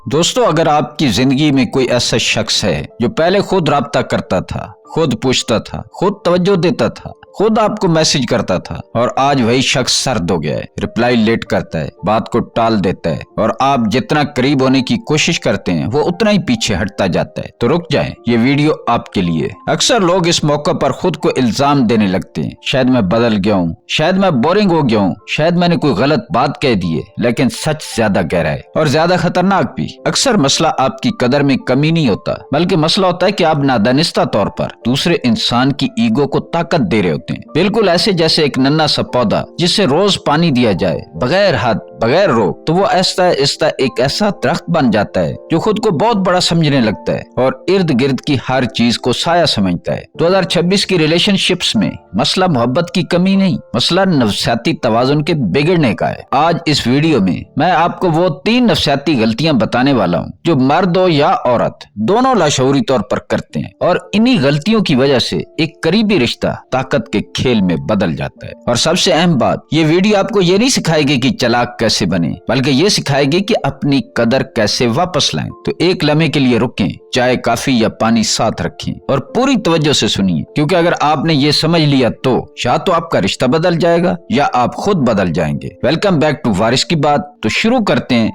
دوستو، اگر آپ کی زندگی میں کوئی ایسا شخص ہے جو پہلے خود رابطہ کرتا تھا، خود پوچھتا تھا، خود توجہ دیتا تھا، خود آپ کو میسج کرتا تھا، اور آج وہی شخص سرد ہو گیا ہے، رپلائی لیٹ کرتا ہے، بات کو ٹال دیتا ہے، اور آپ جتنا قریب ہونے کی کوشش کرتے ہیں وہ اتنا ہی پیچھے ہٹتا جاتا ہے، تو رک جائیں، یہ ویڈیو آپ کے لیے۔ اکثر لوگ اس موقع پر خود کو الزام دینے لگتے ہیں، شاید میں بدل گیا ہوں، شاید میں بورنگ ہو گیا ہوں، شاید میں نے کوئی غلط بات کہہ دی ہے، لیکن سچ زیادہ گہرا ہے اور زیادہ خطرناک بھی۔ اکثر مسئلہ آپ کی قدر میں کمی نہیں ہوتا، بلکہ مسئلہ ہوتا ہے کہ آپ نادانستہ طور پر دوسرے انسان کی ایگو کو طاقت دے رہے ہوتے ہیں، بالکل ایسے جیسے ایک ننھا سا پودا جسے روز پانی دیا جائے بغیر حد بغیر روک تو وہ آہستہ آہستہ ایک ایسا درخت بن جاتا ہے جو خود کو بہت بڑا سمجھنے لگتا ہے اور ارد گرد کی ہر چیز کو سایہ سمجھتا ہے۔ 2026 کی ریلیشن شپس میں مسئلہ محبت کی کمی نہیں، مسئلہ نفسیاتی توازن کے بگڑنے کا ہے۔ آج اس ویڈیو میں آپ کو وہ 3 نفسیاتی غلطیاں بتانے والا ہوں جو مرد ہو یا عورت دونوں لاشعوری طور پر کرتے ہیں، اور انہی غلطیوں کی وجہ سے ایک قریبی رشتہ طاقت کے کھیل میں بدل جاتا ہے۔ اور سب سے اہم بات، یہ ویڈیو آپ کو یہ نہیں سکھائے گی کہ چلاک کیسے بنے، بلکہ یہ سکھائے گی کہ اپنی قدر کیسے واپس لائیں۔ تو ایک لمحے کے لیے رکیں، چائے کافی یا پانی ساتھ رکھیں اور پوری توجہ سے سنیے، کیونکہ اگر آپ نے یہ سمجھ لیا تو یا تو آپ کا رشتہ بدل جائے گا یا آپ خود بدل جائیں گے۔ ویلکم بیک ٹو وارث کی بات۔ تو شروع کرتے ہیں۔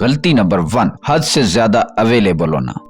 غلطی نمبر 1، حد سے زیادہ اویلیبل ہونا۔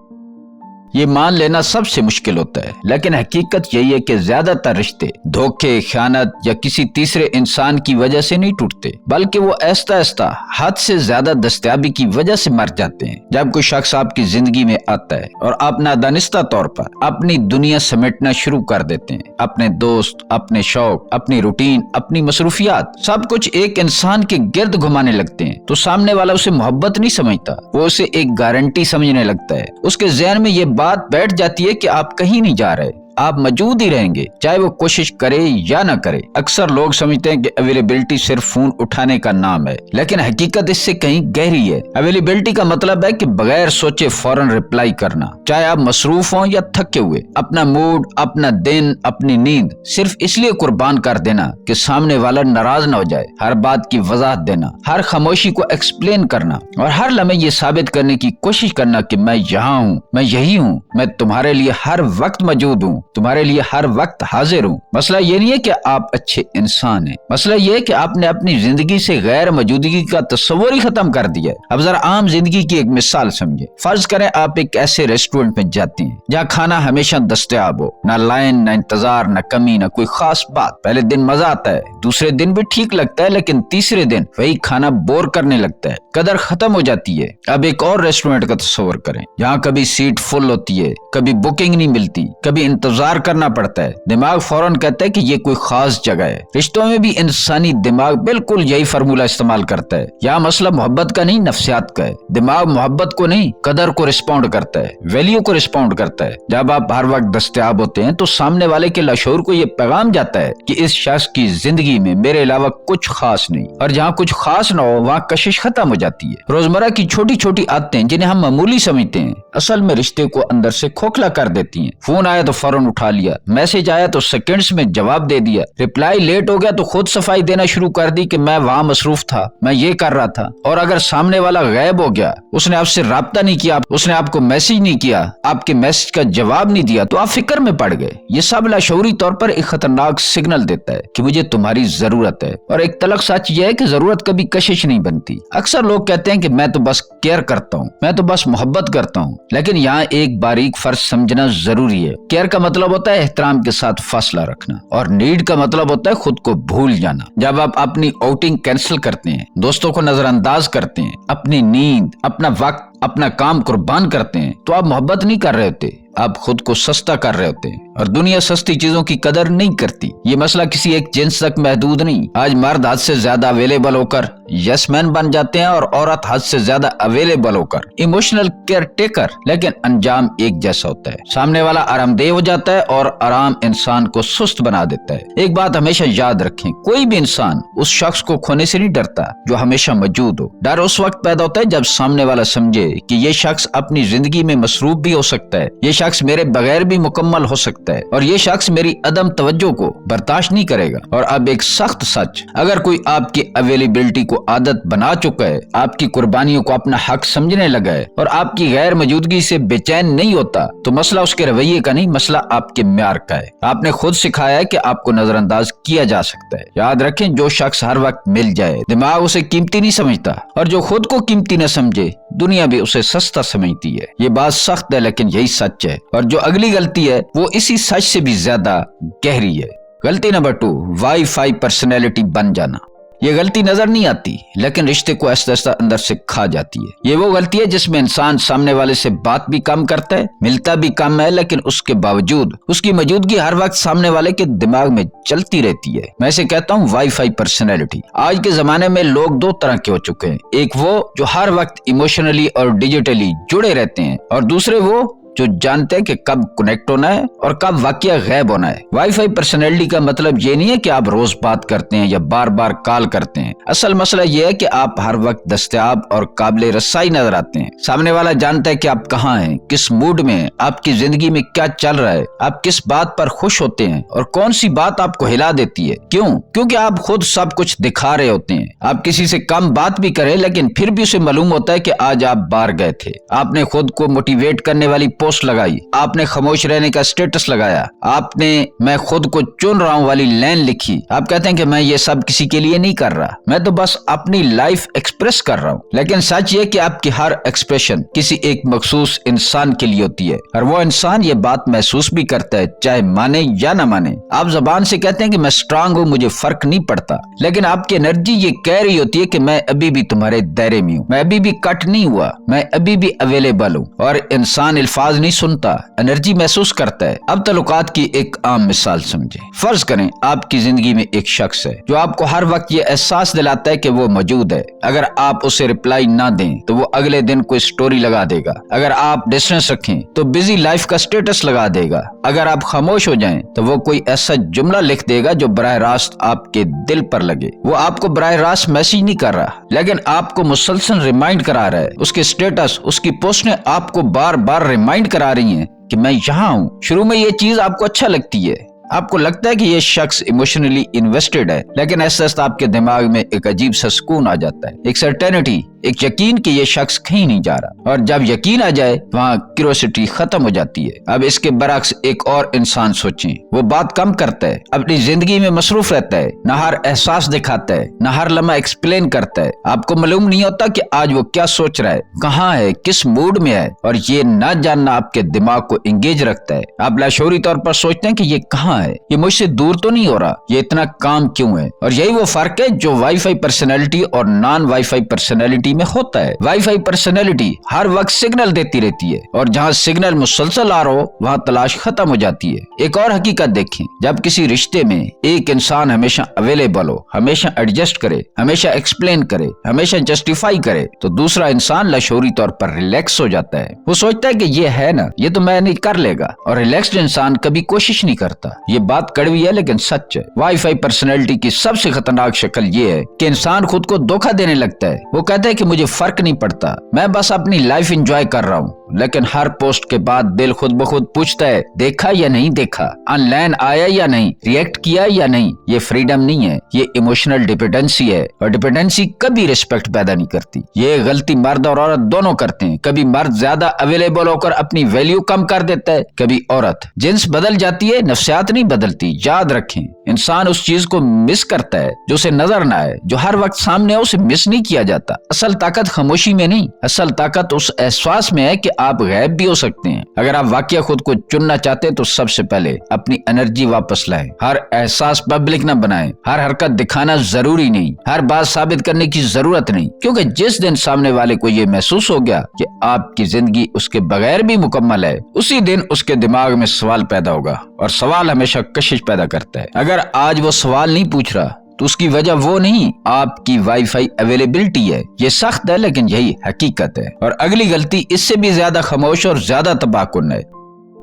یہ مان لینا سب سے مشکل ہوتا ہے، لیکن حقیقت یہی ہے کہ زیادہ تر رشتے دھوکے، خیانت یا کسی تیسرے انسان کی وجہ سے نہیں ٹوٹتے، بلکہ وہ آہستہ آہستہ حد سے زیادہ دستیابی کی وجہ سے مر جاتے ہیں۔ جب کوئی شخص آپ کی زندگی میں آتا ہے اور آپ نادانستہ طور پر اپنی دنیا سمیٹنا شروع کر دیتے ہیں، اپنے دوست، اپنے شوق، اپنی روٹین، اپنی مصروفیات، سب کچھ ایک انسان کے گرد گھمانے لگتے ہیں، تو سامنے والا اسے محبت نہیں سمجھتا، وہ اسے ایک گارنٹی سمجھنے لگتا ہے۔ اس کے ذہن میں یہ بات بیٹھ جاتی ہے کہ آپ کہیں نہیں جا رہے، آپ موجود ہی رہیں گے، چاہے وہ کوشش کرے یا نہ کرے۔ اکثر لوگ سمجھتے ہیں کہ اویلیبلٹی صرف فون اٹھانے کا نام ہے، لیکن حقیقت اس سے کہیں گہری ہے۔ اویلیبلٹی کا مطلب ہے کہ بغیر سوچے فوراً رپلائی کرنا، چاہے آپ مصروف ہوں یا تھکے ہوئے، اپنا موڈ، اپنا دن، اپنی نیند صرف اس لیے قربان کر دینا کہ سامنے والا ناراض نہ ہو جائے، ہر بات کی وضاحت دینا، ہر خاموشی کو ایکسپلین کرنا، اور ہر لمحے یہ ثابت کرنے کی کوشش کرنا کہ میں یہاں ہوں، میں یہی ہوں، میں تمہارے لیے ہر وقت موجود ہوں، تمہارے لیے ہر وقت حاضر ہوں۔ مسئلہ یہ نہیں ہے کہ آپ اچھے انسان ہیں، مسئلہ یہ ہے کہ آپ نے اپنی زندگی سے غیر موجودگی کا تصور ہی ختم کر دیا ہے۔ اب ذرا عام زندگی کی ایک مثال سمجھیں۔ فرض کریں آپ ایک ایسے ریسٹورنٹ میں جاتے ہیں جہاں کھانا ہمیشہ دستیاب ہو، نہ لائن، نہ انتظار، نہ کمی، نہ کوئی خاص بات۔ پہلے دن مزہ آتا ہے، دوسرے دن بھی ٹھیک لگتا ہے، لیکن تیسرے دن وہی کھانا بور کرنے لگتا ہے، قدر ختم ہو جاتی ہے۔ اب ایک اور ریسٹورنٹ کا تصور کریں جہاں کبھی سیٹ فل ہوتی ہے، کبھی بکنگ نہیں ملتی، کبھی انتظار کرنا پڑتا ہے۔ دماغ فوراً کہتا ہے کہ یہ کوئی خاص جگہ ہے۔ رشتوں میں بھی انسانی دماغ بالکل یہی فارمولہ استعمال کرتا ہے۔ یہاں مسئلہ محبت کا نہیں، نفسیات کا ہے۔ دماغ محبت کو نہیں، قدر کو رسپونڈ کرتا ہے، ویلیو کو رسپونڈ کرتا ہے۔ جب آپ ہر وقت دستیاب ہوتے ہیں تو سامنے والے کے لاشعور کو یہ پیغام جاتا ہے کہ اس شخص کی زندگی میں میرے علاوہ کچھ خاص نہیں، اور جہاں کچھ خاص نہ ہو وہاں کشش ختم ہو جاتی ہے۔ روزمرہ کی چھوٹی چھوٹی عادتیں جنہیں ہم معمولی سمجھتے ہیں، اصل میں رشتے کو اندر سے کھوکھلا کر دیتی ہیں۔ فون آیا تو فوراً اٹھا لیا، میسج آیا تو سیکنڈز میں جواب دے دیا، رپلائی لیٹ ہو گیا تو خود صفائی دینا شروع کر دی کہ میں وہاں مصروف تھا، میں یہ کر رہا تھا۔ اور اگر سامنے والا غائب ہو گیا، اس نے آپ سے رابطہ نہیں کیا، اس نے آپ کو میسج نہیں کیا، آپ کے میسج کا جواب نہیں دیا، تو آپ فکر میں پڑ گئے۔ یہ سب لاشعوری طور پر ایک خطرناک سگنل دیتا ہے کہ مجھے تمہاری ضرورت ہے، اور ایک تلخ سچ یہ ہے کہ ضرورت کبھی کشش نہیں بنتی۔ اکثر لوگ کہتے ہیں کہ میں تو بس کیئر کرتا ہوں، میں تو بس محبت کرتا ہوں، لیکن یہاں ایک باریک فرق سمجھنا ضروری ہے۔ کیئر کا مطلب ہوتا ہے احترام کے ساتھ فاصلہ رکھنا، اور نیڈ کا مطلب ہوتا ہے خود کو بھول جانا۔ جب آپ اپنی آؤٹنگ کینسل کرتے ہیں، دوستوں کو نظر انداز کرتے ہیں، اپنی نیند، اپنا وقت، اپنا کام قربان کرتے ہیں، تو آپ محبت نہیں کر رہے ہوتے، آپ خود کو سستا کر رہے ہوتے ہیں، اور دنیا سستی چیزوں کی قدر نہیں کرتی۔ یہ مسئلہ کسی ایک جنس تک محدود نہیں۔ آج مرد حد سے زیادہ اویلیبل ہو کر یس مین بن جاتے ہیں، اور عورت حد سے زیادہ اویلیبل ہو کر ایموشنل کیئر ٹیکر، لیکن انجام ایک جیسا ہوتا ہے۔ سامنے والا آرام دہ ہو جاتا ہے اور آرام انسان کو سست بنا دیتا ہے۔ ایک بات ہمیشہ یاد رکھیں، کوئی بھی انسان اس شخص کو کھونے سے نہیں ڈرتا جو ہمیشہ موجود ہو۔ ڈر اس وقت پیدا ہوتا ہے جب سامنے والا سمجھے کہ یہ شخص اپنی زندگی میں مصروف بھی ہو سکتا ہے، یہ شخص میرے بغیر بھی مکمل ہو سکتا सकता है और ये शख्स मेरी अदम तवज्जो को बर्दाश्त नहीं करेगा। और अब एक सख्त सच, अगर कोई आपकी अवेलेबिलिटी को आदत बना चुका है, आपकी कुर्बानियों को अपना हक समझने लगा है और आपकी गैर मौजूदगी से बेचैन नहीं होता, तो मसला उसके रवैये का नहीं, मसला आपके म्यार का है। आपने खुद सिखाया है कि आपको नजरअंदाज किया जा सकता है। याद रखें, जो शख्स हर वक्त मिल जाए, दिमाग उसे कीमती नहीं समझता, और जो खुद को कीमती न समझे, दुनिया भी उसे सस्ता समझती है। ये बात सख्त है लेकिन यही सच है। और जो अगली गलती है वो इसी सच से भी ज्यादा गहरी है। गलती नंबर 2, वाईफाई पर्सनैलिटी बन जाना। ये गलती नजर नहीं आती लेकिन रिश्ते को आहिस्ता आहिस्ता अंदर से खा जाती है। ये वो गलती है जिसमें इंसान सामने वाले से बात भी कम करता है, मिलता भी कम है, लेकिन उसके बावजूद उसकी मौजूदगी हर वक्त सामने वाले के दिमाग में चलती रहती है। मैं इसे कहता हूँ वाईफाई पर्सनैलिटी। आज के जमाने में लोग दो तरह के हो चुके हैं, एक वो जो हर वक्त इमोशनली और डिजिटली जुड़े रहते हैं, और दूसरे वो जो जानते हैं कि कब कनेक्ट होना है और कब वाकया गैब होना है। वाईफाई पर्सनैलिटी का मतलब ये नहीं है कि आप रोज बात करते हैं या बार बार कॉल करते हैं। असल मसला ये है कि आप हर वक्त दस्तयाब और काबिल रसाई नजर आते हैं। सामने वाला जानता है कि आप कहाँ हैं, किस मूड में हैं, आपकी जिंदगी में क्या चल रहा है, आप किस बात पर खुश होते हैं और कौन सी बात आपको हिला देती है। क्यों? क्योंकि आप खुद सब कुछ दिखा रहे होते हैं। आप किसी से कम बात भी करें लेकिन फिर भी उसे मालूम होता है कि आज आप बाहर गए थे, आपने खुद को मोटिवेट करने वाली पोस्ट लगाई, आपने खामोश रहने का स्टेटस लगाया, आपने मैं खुद को चुन रहा हूं वाली लाइन लिखी। आप कहते हैं कि मैं ये सब किसी के लिए नहीं कर रहा, मैं तो बस अपनी लाइफ एक्सप्रेस कर रहा हूं। लेकिन सच ये कि आपकी हर एक्सप्रेशन किसी एक मखसूस इंसान के लिए होती है और वो इंसान ये बात महसूस भी करता है, चाहे माने या ना माने। आप जबान से कहते हैं कि मैं स्ट्रांग हूं, मुझे फर्क नहीं पड़ता, लेकिन आपकी एनर्जी ये कह रही होती है कि मैं अभी भी तुम्हारे दायरे में हूं, मैं अभी भी कट नहीं हुआ, मैं अभी भी अवेलेबल हूं। और इंसान अल्फाज नहीं सुनता, एनर्जी महसूस करता है। अब तल्लुकात की एक आम मिसाल समझे। फर्ज करें आपकी जिंदगी में एक शख्स है जो आपको हर वक्त ये एहसास दिलाता है कि वो मौजूद है। अगर आप उसे रिप्लाई ना दें तो वो अगले दिन कोई स्टोरी लगा देगा, अगर आप डिस्टेंस रखें तो बिजी लाइफ का स्टेटस लगा देगा, अगर आप खामोश हो जाएं तो वो कोई ऐसा जुमला लिख देगा जो बराह रास्त आपके दिल पर लगे। वो आपको बराह रास्त मैसेज नहीं कर रहा लेकिन आपको मुसलसल रिमाइंड करा रहा है। उसके स्टेटस, उसकी पोस्ट ने आपको बार बार रिमाइंड करा रही हैं कि मैं यहाँ हूँ। शुरू में ये चीज आपको अच्छा लगती है, आपको लगता है कि ये शख्स इमोशनली इन्वेस्टेड है, लेकिन ऐसा आपके दिमाग में एक अजीब सा सुकून आ जाता है, एक सर्टेनिटी, एक यकीन कि ये शख्स कहीं नहीं जा रहा। और जब यकीन आ जाए वहाँ क्यूरियोसिटी खत्म हो जाती है। अब इसके बरक्स एक और इंसान सोचें, वो बात कम करता है, अपनी जिंदगी में मसरूफ रहता है, न हर एहसास दिखाता है, न हर लम्हा एक्सप्लेन करता है। आपको मालूम नहीं होता कि आज वो क्या सोच रहा है, कहाँ है, किस मूड में है, और ये न जानना आपके दिमाग को इंगेज रखता है। आप लाशऊरी तौर पर सोचते हैं कि ये कहाँ है, ये मुझसे दूर तो नहीं हो रहा, ये इतना काम क्यों है। और यही वो फर्क है जो वाईफाई पर्सनैलिटी और नॉन वाईफाई पर्सनैलिटी में होता है। वाईफाई पर्सनैलिटी हर वक्त सिग्नल देती रहती है और जहाँ सिग्नल मुसलसल आ रहा हो वहाँ तलाश खत्म हो जाती है। एक और हकीकत देखें, जब किसी रिश्ते में एक इंसान हमेशा अवेलेबल हो, हमेशा एडजस्ट करे, हमेशा एक्सप्लेन करे, हमेशा जस्टिफाई करे, तो दूसरा इंसान लाशऊरी तौर पर रिलैक्स हो जाता है। वो सोचता है कि ये है ना, ये तो मैं नहीं कर लेगा, और रिलैक्स्ड इंसान कभी कोशिश नहीं करता। ये बात कड़वी है लेकिन सच है। वाईफाई पर्सनैलिटी की सबसे खतरनाक शक्ल ये है कि इंसान खुद को धोखा देने लगता है। वो कहता है कि मुझे फर्क नहीं पड़ता, मैं बस अपनी लाइफ एंजॉय कर रहा हूँ, लेकिन हर पोस्ट के बाद दिल खुद ब खुद पूछता है देखा या नहीं देखा, ऑनलाइन आया या नहीं, रिएक्ट किया या नहीं। ये फ्रीडम नहीं है, ये इमोशनल डिपेंडेंसी है, और डिपेंडेंसी कभी रिस्पेक्ट पैदा नहीं करती। ये गलती मर्द और औरत दोनों करते हैं। कभी मर्द ज्यादा अवेलेबल होकर अपनी वैल्यू कम कर देता है, कभी औरत। जिन्स बदल जाती है, नफ्सियात नहीं बदलती। याद रखें, इंसान उस चीज को मिस करता है जो उसे नजर ना आए, जो हर वक्त सामने हो, उसे मिस नहीं किया जाता। असल ताकत खामोशी में नहीं, असल ताकत उस एहसास में है कि आप गायब भी हो सकते हैं। अगर आप वाकई खुद को चुनना चाहते हैं तो सबसे पहले अपनी एनर्जी वापस लाएं। हर एहसास पब्लिक न बनाएं, हर हरकत दिखाना जरूरी नहीं, हर बात साबित करने की जरूरत नहीं, क्योंकि जिस दिन सामने वाले को ये महसूस हो गया कि आपकी जिंदगी उसके बगैर भी मुकम्मल है, उसी दिन उसके दिमाग में सवाल पैदा होगा, और सवाल हमेशा कशिश पैदा करता है। अगर आज वो सवाल नहीं पूछ रहा तो उसकी वजह वो नहीं, आपकी वाईफाई अवेलेबिलिटी है। ये सख्त है लेकिन यही हकीकत है। और अगली गलती इससे भी ज्यादा खामोश और ज्यादा तबाहकुन है।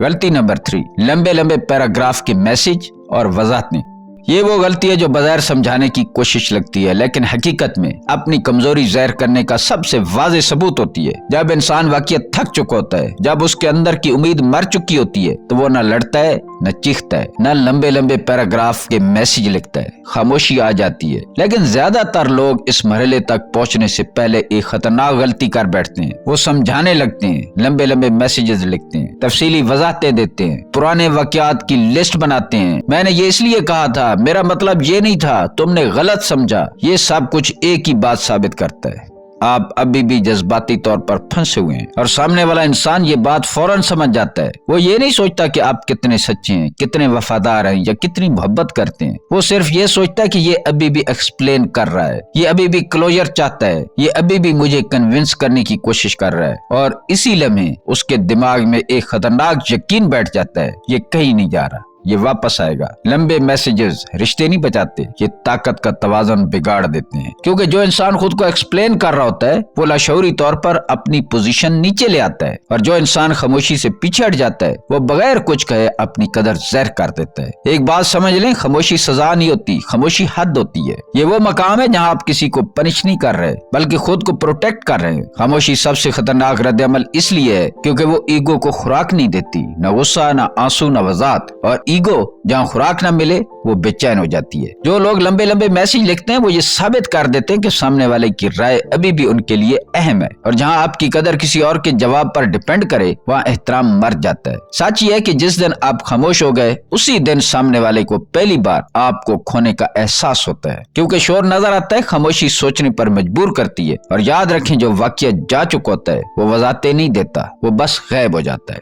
गलती नंबर 3, लंबे लंबे पैराग्राफ के मैसेज और वजाहतें। ये वो गलती है जो बगैर समझाने की कोशिश लगती है लेकिन हकीकत में अपनी कमजोरी ज़ाहिर करने का सबसे वाज़ेह सबूत होती है। जब इंसान वाकई थक चुका होता है, जब उसके अंदर की उम्मीद मर चुकी होती है, तो वो न लड़ता है न चीखता है, न लंबे लंबे पैराग्राफ के मैसेज लिखता है। खामोशी आ जाती है। लेकिन ज्यादातर लोग इस मरहले तक पहुंचने से पहले एक खतरनाक गलती कर बैठते हैं। वो समझाने लगते हैं, लंबे लंबे मैसेजेस लिखते हैं, तफसीली वजाहतें देते हैं, पुराने वाकयात की लिस्ट बनाते हैं। मैंने ये इसलिए कहा था, मेरा मतलब ये नहीं था, तुमने गलत समझा। ये सब कुछ एक ही बात साबित करता है, आप अभी भी जज्बाती तौर पर फंसे हुए हैं। और सामने वाला इंसान ये बात फौरन समझ जाता है। वो ये नहीं सोचता कि आप कितने सच्चे हैं, कितने वफादार हैं या कितनी मोहब्बत करते हैं। वो सिर्फ ये सोचता है कि ये अभी भी एक्सप्लेन कर रहा है, ये अभी भी क्लोजर चाहता है, ये अभी भी मुझे कन्विंस करने की कोशिश कर रहा है। और इसी लम्हे उसके दिमाग में एक खतरनाक यकीन बैठ जाता है, ये कहीं नहीं जा रहा, ये वापस आएगा। लंबे मैसेजेस रिश्ते नहीं बचाते, ये ताकत का तवाज़ुन बिगाड़ देते हैं। क्योंकि जो इंसान खुद को एक्सप्लेन कर रहा होता है वो लाशऊरी तौर पर अपनी पोजीशन नीचे ले आता है, और जो इंसान खामोशी से पीछे हट जाता है वो बगैर कुछ कहे अपनी कदर ज़हर कर देता है। एक बात समझ लें, खामोशी सजा नहीं होती, खामोशी हद होती है। ये वो मकाम है जहाँ आप किसी को पनिश नहीं कर रहे बल्कि खुद को प्रोटेक्ट कर रहे हैं। खामोशी सबसे खतरनाक रद्द-ए-अमल इसलिए है क्योंकि वो ईगो को खुराक नहीं देती, न गुस्सा, न आंसू, न वजात। और ईगो जहाँ खुराक न मिले वो बेचैन हो जाती है। जो लोग लंबे लंबे मैसेज लिखते हैं वो ये साबित कर देते हैं कि सामने वाले की राय अभी भी उनके लिए अहम है। और जहाँ आपकी कदर किसी और के जवाब पर डिपेंड करे वहाँ एहतराम मर जाता है। सच ये है कि जिस दिन आप खामोश हो गए उसी दिन सामने वाले को पहली बार आपको खोने का एहसास होता है। क्योंकि शोर नजर आता है, खामोशी सोचने पर मजबूर करती है। और याद रखें, जो वाकया जा चुका होता है वो वजाहतें नहीं देता, वो बस गायब हो जाता है।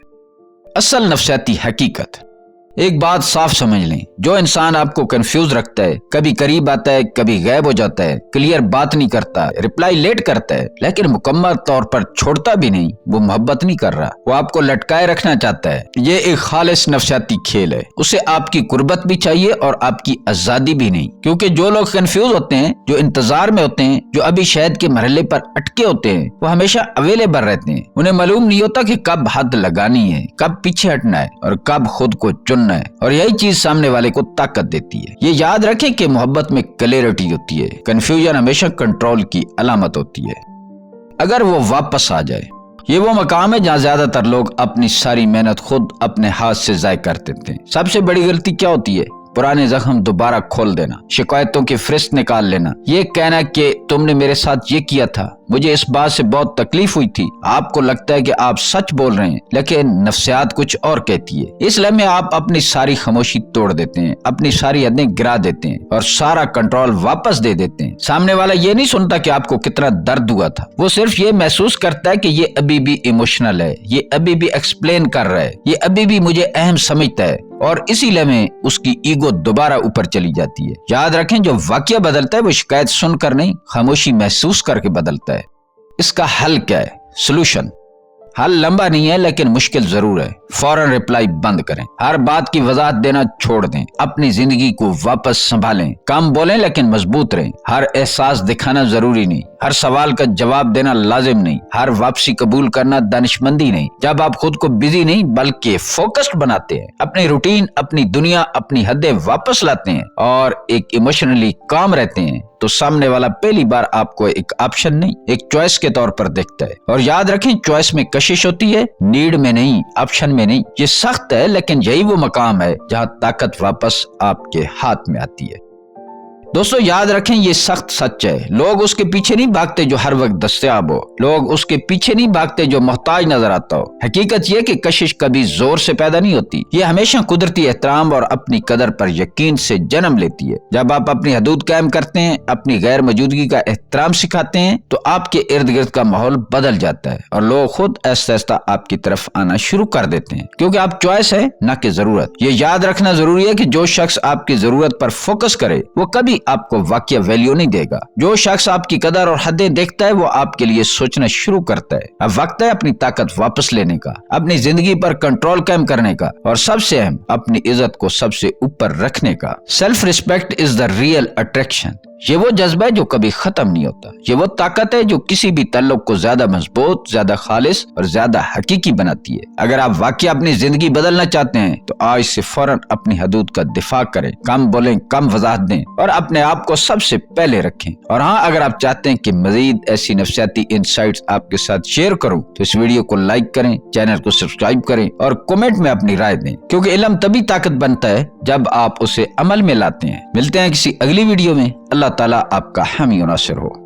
असल नफसियाती हकीकत। एक बात साफ समझ लें, जो इंसान आपको कंफ्यूज रखता है, कभी करीब आता है कभी गायब हो जाता है, क्लियर बात नहीं करता, रिप्लाई लेट करता है, लेकिन मुकम्मल तौर पर छोड़ता भी नहीं, वो मोहब्बत नहीं कर रहा, वो आपको लटकाए रखना चाहता है। ये एक खालिस नफसियाती खेल है। उसे आपकी कुर्बत भी चाहिए और आपकी आजादी भी नहीं। क्योंकि जो लोग कंफ्यूज होते हैं, जो इंतजार में होते हैं, जो अभी शायद के मरहले पर अटके होते हैं, वो हमेशा अवेलेबल रहते हैं। उन्हें मालूम नहीं होता कि कब हद लगानी है, कब पीछे हटना है और कब खुद को चुनना है। और यही चीज सामने वाले को ताकत देती है। ये याद रखें कि मोहब्बत में क्लैरिटी होती है, कंफ्यूजन हमेशा कंट्रोल की अलामत होती है। अगर वो वापस आ जाए, ये वो मकाम है जहाँ ज्यादातर लोग अपनी सारी मेहनत खुद अपने हाथ से जाय कर देते हैं। सबसे बड़ी गलती क्या होती है? पुराने जख्म दोबारा खोल देना, शिकायतों की फहरिस्त निकाल लेना, ये कहना कि तुमने मेरे साथ ये किया था, मुझे इस बात से बहुत तकलीफ हुई थी। आपको लगता है कि आप सच बोल रहे हैं, लेकिन नफ्सियात कुछ और कहती है। इस लम्हे आप अपनी सारी खामोशी तोड़ देते हैं, अपनी सारी हदें गिरा देते हैं और सारा कंट्रोल वापस दे देते हैं। सामने वाला ये नहीं सुनता कि आपको कितना दर्द हुआ था, वो सिर्फ ये महसूस करता है कि ये अभी भी इमोशनल है, ये अभी भी एक्सप्लेन कर रहा है, ये अभी भी मुझे अहम समझता है। और इसी लम्हे उसकी ईगो दोबारा ऊपर चली जाती है। याद रखें, जो वाकया बदलता है वो शिकायत सुनकर नहीं, खामोशी महसूस करके बदलता है। इसका हल क्या है? सोल्यूशन। हल लंबा नहीं है लेकिन मुश्किल जरूर है। फौरन रिप्लाई बंद करें, हर बात की वजाहत देना छोड़ दें, अपनी जिंदगी को वापस संभालें, कम बोलें लेकिन मजबूत रहें। हर एहसास दिखाना जरूरी नहीं, हर सवाल का जवाब देना लाजिम नहीं, हर वापसी कबूल करना दानिशमंदी नहीं। जब आप खुद को बिजी नहीं बल्कि फोकस्ड बनाते हैं, अपनी रूटीन, अपनी दुनिया, अपनी हदें वापस लाते हैं और एक इमोशनली काम रहते हैं, तो सामने वाला पहली बार आपको एक ऑप्शन नहीं, एक चॉइस के तौर पर देखता है। और याद रखें, चॉइस में कशिश होती है, नीड में नहीं, ऑप्शन में नहीं। ये सख्त है लेकिन यही वो मकाम है जहां ताकत वापस आपके हाथ में आती है। दोस्तों याद रखें, ये सख्त सच है। लोग उसके पीछे नहीं भागते जो हर वक्त दस्तयाब हो, लोग उसके पीछे नहीं भागते जो मोहताज नजर आता हो। हकीकत ये कि कशिश कभी जोर से पैदा नहीं होती, ये हमेशा कुदरती एहतराम और अपनी कदर पर यकीन से जन्म लेती है। जब आप अपनी हदूद कायम करते हैं, अपनी गैर मौजूदगी का एहतराम सिखाते हैं, तो आपके इर्द गिर्द का माहौल बदल जाता है और लोग खुद आहिस्ता आहिस्ता आपकी तरफ आना शुरू कर देते हैं, क्योंकि आप चॉइस है न कि जरूरत। ये याद रखना जरूरी है कि जो शख्स आपकी जरूरत पर फोकस करे वो कभी आपको वाकई वैल्यू नहीं देगा। जो शख्स आपकी कदर और हदें देखता है वो आपके लिए सोचना शुरू करता है। अब वक्त है अपनी ताकत वापस लेने का, अपनी जिंदगी पर कंट्रोल कायम करने का और सबसे अहम, अपनी इज्जत को सबसे ऊपर रखने का। Self respect is the real attraction. یہ وہ جذبہ ہے جو کبھی ختم نہیں ہوتا، یہ وہ طاقت ہے جو کسی بھی تعلق کو زیادہ مضبوط، زیادہ خالص اور زیادہ حقیقی بناتی ہے۔ اگر آپ واقعی اپنی زندگی بدلنا چاہتے ہیں تو آج سے فوراً اپنی حدود کا دفاع کریں، کم بولیں، کم وضاحت دیں اور اپنے آپ کو سب سے پہلے رکھیں۔ اور ہاں، اگر آپ چاہتے ہیں کہ مزید ایسی نفسیاتی انسائٹس آپ کے ساتھ شیئر کروں تو اس ویڈیو کو لائک کریں، چینل کو سبسکرائب کریں اور کمنٹ میں اپنی رائے دیں، کیونکہ علم تبھی طاقت بنتا ہے جب آپ اسے عمل میں لاتے ہیں۔ ملتے ہیں کسی اگلی ویڈیو میں۔ اللہ تعالیٰ آپ کا حامی و ناصر ہو۔